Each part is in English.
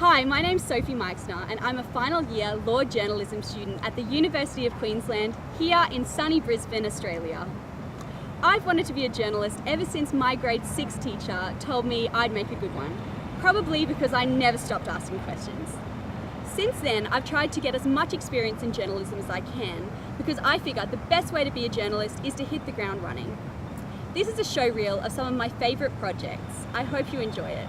Hi, my name's Sophie Meixner and I'm a final year law journalism student at the University of Queensland here in sunny Brisbane, Australia. I've wanted to be a journalist ever since my grade 6 teacher told me I'd make a good one, probably because I never stopped asking questions. Since then, I've tried to get as much experience in journalism as I can because I figure the best way to be a journalist is to hit the ground running. This is a showreel of some of my favourite projects. I hope you enjoy it.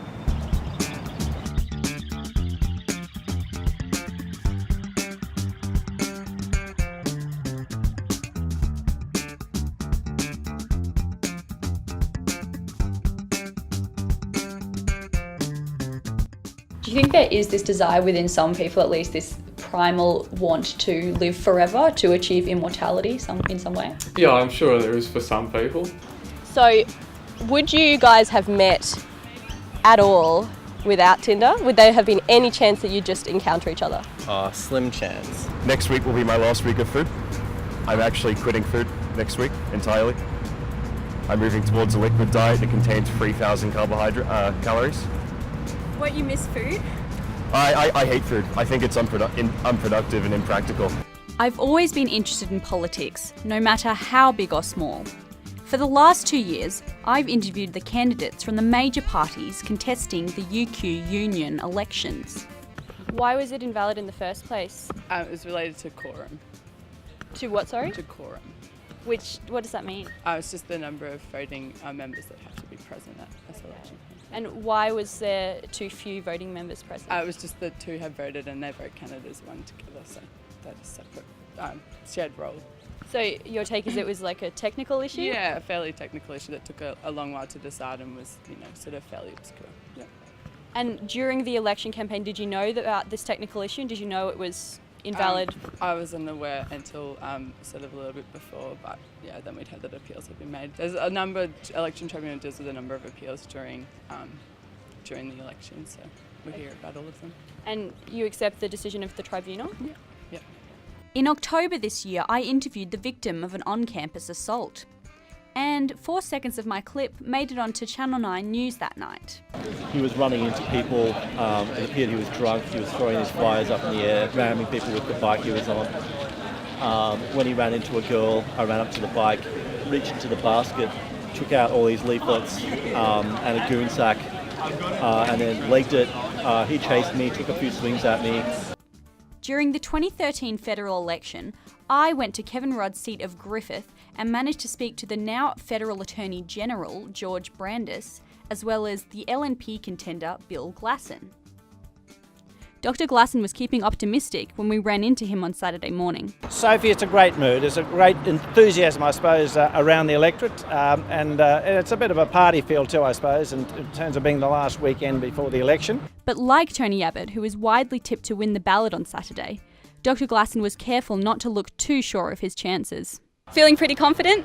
Do you think there is this desire within some people, at least this primal want to live forever, to achieve immortality in some way? Yeah, I'm sure there is for some people. So, would you guys have met at all without Tinder? Would there have been any chance that you'd just encounter each other? Slim chance. Next week will be my last week of food. I'm actually quitting food next week entirely. I'm moving towards a liquid diet that contains 3,000 calories. Won't you miss food? I hate food. I think it's unproductive and impractical. I've always been interested in politics, no matter how big or small. For the last 2 years, I've interviewed the candidates from the major parties contesting the UQ union elections. Why was it invalid in the first place? It was related to quorum. To what, sorry? To quorum. What does that mean? It's just the number of voting members that have to be present at this election. And why was there too few voting members present? It was just the two have voted and their vote counted as one together, so they're just separate, shared role. So your take is it was like a technical issue? Yeah, a fairly technical issue that took a long while to decide and was, sort of fairly obscure. Yeah. And during the election campaign, did you know about this technical issue? Did you know it was invalid? I wasn't aware until sort of a little bit before, but yeah, then we'd heard that appeals had been made. There's a number, election tribunal deals with a number of appeals during the election, so we hear about all of them. And you accept the decision of the tribunal? Yeah. Yeah. In October this year, I interviewed the victim of an on-campus assault. And 4 seconds of my clip made it onto Channel 9 News that night. He was running into people, it appeared he was drunk, he was throwing his flyers up in the air, ramming people with the bike he was on. When he ran into a girl, I ran up to the bike, reached into the basket, took out all these leaflets and a goon sack, and then legged it. He chased me, took a few swings at me. During the 2013 federal election, I went to Kevin Rudd's seat of Griffith and managed to speak to the now Federal Attorney General, George Brandis, as well as the LNP contender, Bill Glasson. Dr. Glasson was keeping optimistic when we ran into him on Saturday morning. Sophie, it's a great mood. There's a great enthusiasm, I suppose, around the electorate, and it's a bit of a party feel too, I suppose, in terms of being the last weekend before the election. But like Tony Abbott, who was widely tipped to win the ballot on Saturday, Dr. Glasson was careful not to look too sure of his chances. Feeling pretty confident?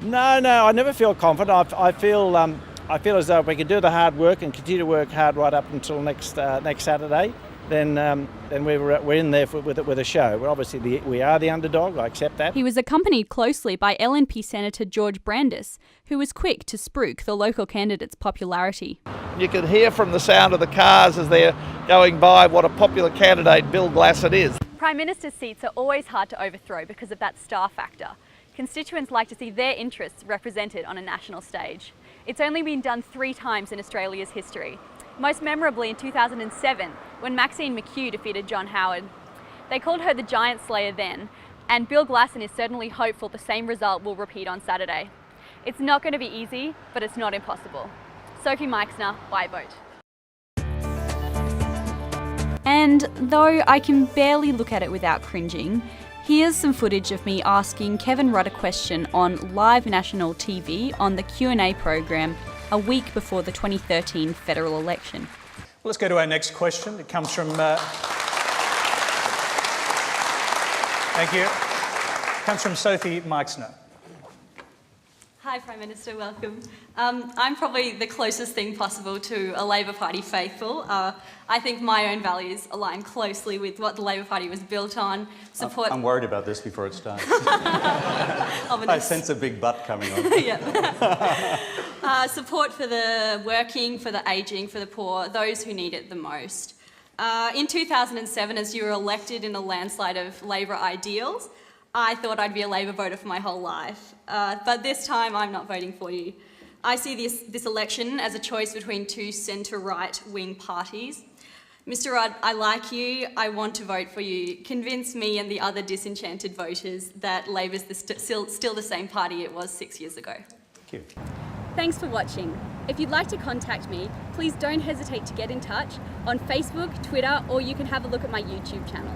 No, I never feel confident. I feel as though if we can do the hard work and continue to work hard right up until next Saturday, then we're in there with a show. We are the underdog. I accept that. He was accompanied closely by LNP Senator George Brandis, who was quick to spruik the local candidate's popularity. You could hear from the sound of the cars as they're going by what a popular candidate Bill Glasson is. Prime Minister's seats are always hard to overthrow because of that star factor. Constituents like to see their interests represented on a national stage. It's only been done 3 times in Australia's history. Most memorably in 2007, when Maxine McHugh defeated John Howard. They called her the Giant Slayer then, and Bill Glasson is certainly hopeful the same result will repeat on Saturday. It's not going to be easy, but it's not impossible. Sophie Meixner, why vote? And though I can barely look at it without cringing, here's some footage of me asking Kevin Rudd a question on live national TV on the Q&A program a week before the 2013 federal election. Let's go to our next question. It comes from... Thank you. It comes from Sophie Meixner. Hi Prime Minister, welcome. I'm probably the closest thing possible to a Labor Party faithful. I think my own values align closely with what the Labor Party was built on. I'm worried about this before it starts. I sense a big butt coming on. Support for the working, for the ageing, for the poor, those who need it the most. In 2007, as you were elected in a landslide of Labor ideals, I thought I'd be a Labor voter for my whole life. But this time, I'm not voting for you. I see this election as a choice between two centre-right wing parties. Mr. Rudd, I like you, I want to vote for you. Convince me and the other disenchanted voters that Labor's still the same party it was 6 years ago. Thank you. Thanks for watching. If you'd like to contact me, please don't hesitate to get in touch on Facebook, Twitter, or you can have a look at my YouTube channel.